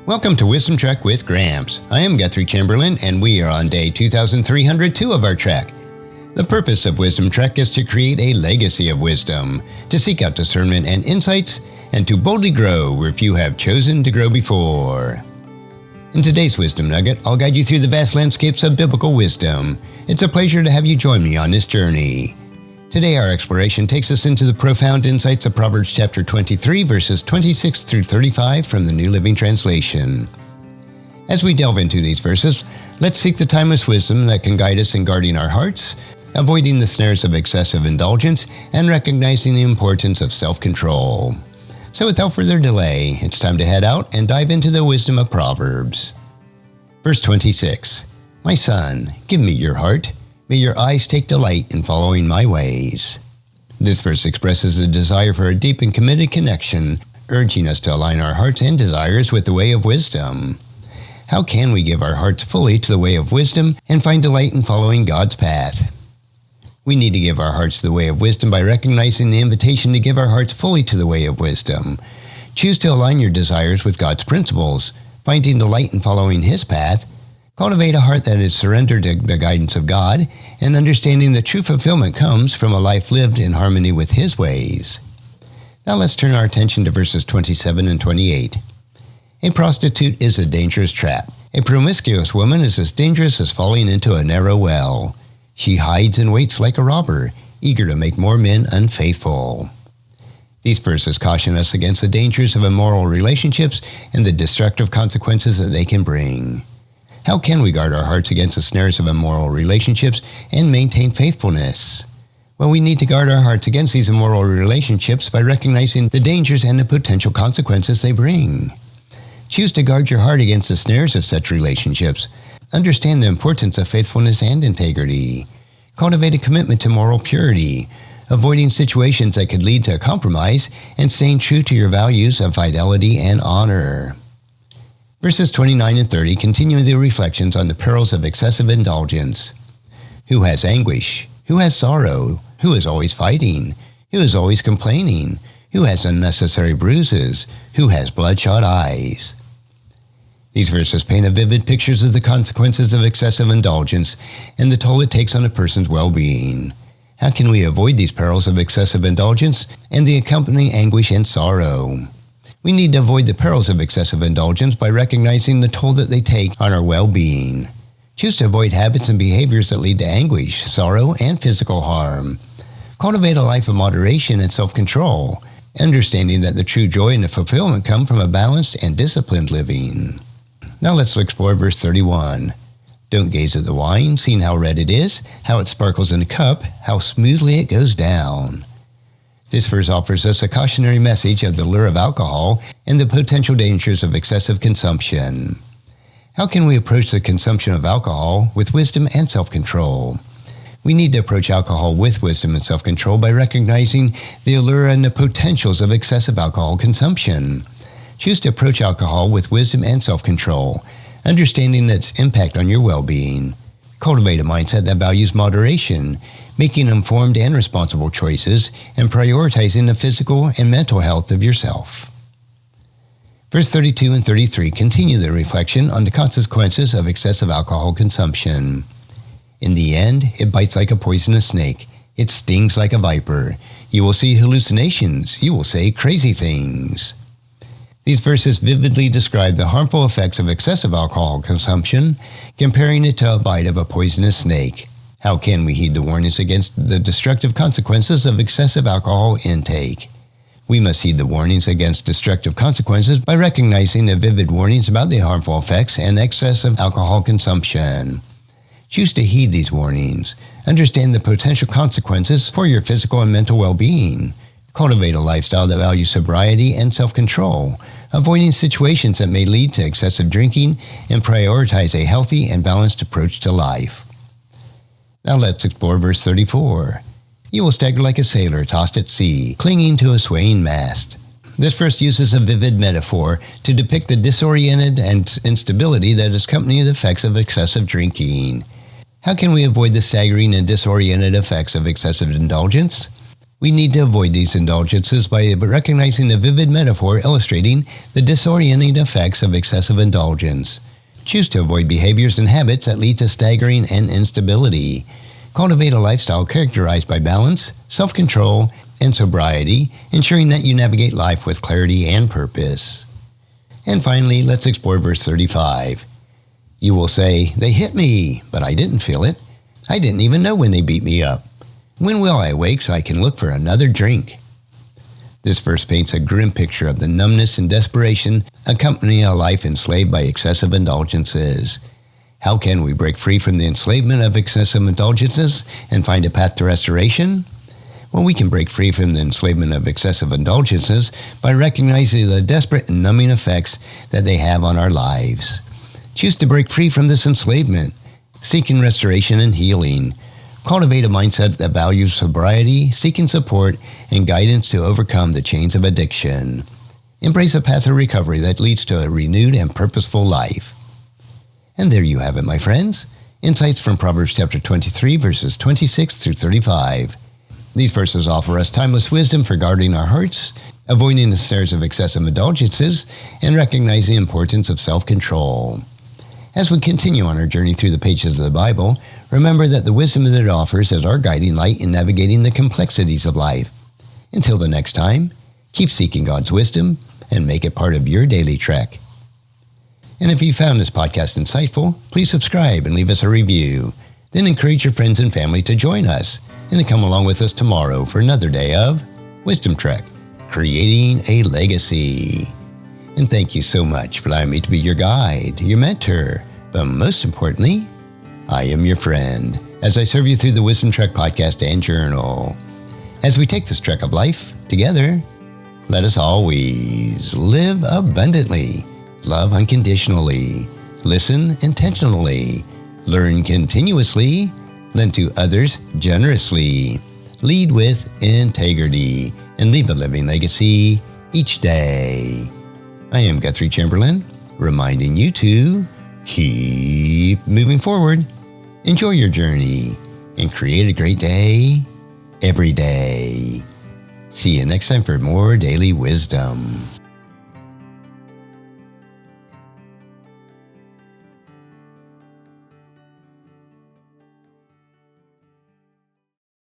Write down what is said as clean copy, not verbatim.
Welcome to Wisdom Trek with Gramps. I am Guthrie Chamberlain, and we are on day 2302 of our trek. The purpose of Wisdom Trek is to create a legacy of wisdom, to seek out discernment and insights, and to boldly grow where few have chosen to grow before. In today's Wisdom Nugget, I'll guide you through the vast landscapes of biblical wisdom. It's a pleasure to have you join me on this journey. Today, our exploration takes us into the profound insights of Proverbs chapter 23, verses 26 through 35 from the New Living Translation. As we delve into these verses, let's seek the timeless wisdom that can guide us in guarding our hearts, avoiding the snares of excessive indulgence, and recognizing the importance of self-control. So without further delay, it's time to head out and dive into the wisdom of Proverbs. Verse 26, "My son, give me your heart. May your eyes take delight in following my ways." This verse expresses a desire for a deep and committed connection, urging us to align our hearts and desires with the way of wisdom. How can we give our hearts fully to the way of wisdom and find delight in following God's path? We need to give our hearts the way of wisdom by recognizing the invitation to give our hearts fully to the way of wisdom. Choose to align your desires with God's principles, finding delight in following His path. Cultivate a heart that is surrendered to the guidance of God, and understanding that true fulfillment comes from a life lived in harmony with His ways. Now let's turn our attention to verses 27 and 28. A prostitute is a dangerous trap. A promiscuous woman is as dangerous as falling into a narrow well. She hides and waits like a robber, eager to make more men unfaithful. These verses caution us against the dangers of immoral relationships and the destructive consequences that they can bring. How can we guard our hearts against the snares of immoral relationships and maintain faithfulness? Well, we need to guard our hearts against these immoral relationships by recognizing the dangers and the potential consequences they bring. Choose to guard your heart against the snares of such relationships. Understand the importance of faithfulness and integrity. Cultivate a commitment to moral purity, avoiding situations that could lead to compromise, and staying true to your values of fidelity and honor. Verses 29 and 30 continue the reflections on the perils of excessive indulgence. Who has anguish? Who has sorrow? Who is always fighting? Who is always complaining? Who has unnecessary bruises? Who has bloodshot eyes? These verses paint vivid pictures of the consequences of excessive indulgence and the toll it takes on a person's well-being. How can we avoid these perils of excessive indulgence and the accompanying anguish and sorrow? We need to avoid the perils of excessive indulgence by recognizing the toll that they take on our well-being. Choose to avoid habits and behaviors that lead to anguish, sorrow, and physical harm. Cultivate a life of moderation and self-control, understanding that the true joy and the fulfillment come from a balanced and disciplined living. Now let's explore verse 31. "Don't gaze at the wine, seeing how red it is, how it sparkles in a cup, how smoothly it goes down." This verse offers us a cautionary message of the lure of alcohol and the potential dangers of excessive consumption. How can we approach the consumption of alcohol with wisdom and self-control? We need to approach alcohol with wisdom and self-control by recognizing the allure and the potentials of excessive alcohol consumption. Choose to approach alcohol with wisdom and self-control, understanding its impact on your well-being. Cultivate a mindset that values moderation, making informed and responsible choices, and prioritizing the physical and mental health of yourself. Verse 32 and 33 continue the reflection on the consequences of excessive alcohol consumption. "In the end, it bites like a poisonous snake. It stings like a viper. You will see hallucinations. You will say crazy things." These verses vividly describe the harmful effects of excessive alcohol consumption, comparing it to a bite of a poisonous snake. How can we heed the warnings against the destructive consequences of excessive alcohol intake? We must heed the warnings against destructive consequences by recognizing the vivid warnings about the harmful effects and excessive alcohol consumption. Choose to heed these warnings. Understand the potential consequences for your physical and mental well-being. Cultivate a lifestyle that values sobriety and self-control, avoiding situations that may lead to excessive drinking, and prioritize a healthy and balanced approach to life. Now let's explore verse 34. "You will stagger like a sailor tossed at sea, clinging to a swaying mast." This verse uses a vivid metaphor to depict the disoriented and instability that accompany the effects of excessive drinking. How can we avoid the staggering and disoriented effects of excessive indulgence? We need to avoid these indulgences by recognizing a vivid metaphor illustrating the disorienting effects of excessive indulgence. Choose to avoid behaviors and habits that lead to staggering and instability. Cultivate a lifestyle characterized by balance, self-control, and sobriety, ensuring that you navigate life with clarity and purpose. And finally, let's explore verse 35. You will say, "They hit me, but I didn't feel it. I didn't even know when they beat me up. When will I awake so I can look for another drink?" This verse paints a grim picture of the numbness and desperation accompanying a life enslaved by excessive indulgences. How can we break free from the enslavement of excessive indulgences and find a path to restoration? Well, we can break free from the enslavement of excessive indulgences by recognizing the desperate and numbing effects that they have on our lives. Choose to break free from this enslavement, seeking restoration and healing. Cultivate a mindset that values sobriety, seeking support, and guidance to overcome the chains of addiction. Embrace a path of recovery that leads to a renewed and purposeful life. And there you have it, my friends. Insights from Proverbs chapter 23, verses 26 through 35. These verses offer us timeless wisdom for guarding our hearts, avoiding the snares of excessive indulgences, and recognizing the importance of self-control. As we continue on our journey through the pages of the Bible, remember that the wisdom that it offers is our guiding light in navigating the complexities of life. Until the next time, keep seeking God's wisdom and make it part of your daily trek. And if you found this podcast insightful, please subscribe and leave us a review. Then encourage your friends and family to join us and to come along with us tomorrow for another day of Wisdom Trek, creating a legacy. And thank you so much for allowing me to be your guide, your mentor, but most importantly, I am your friend as I serve you through the Wisdom Trek podcast and journal. As we take this trek of life together, let us always live abundantly, love unconditionally, listen intentionally, learn continuously, lend to others generously, lead with integrity, and leave a living legacy each day. I am Guthrie Chamberlain, reminding you to keep moving forward, enjoy your journey, and create a great day every day. See you next time for more daily wisdom.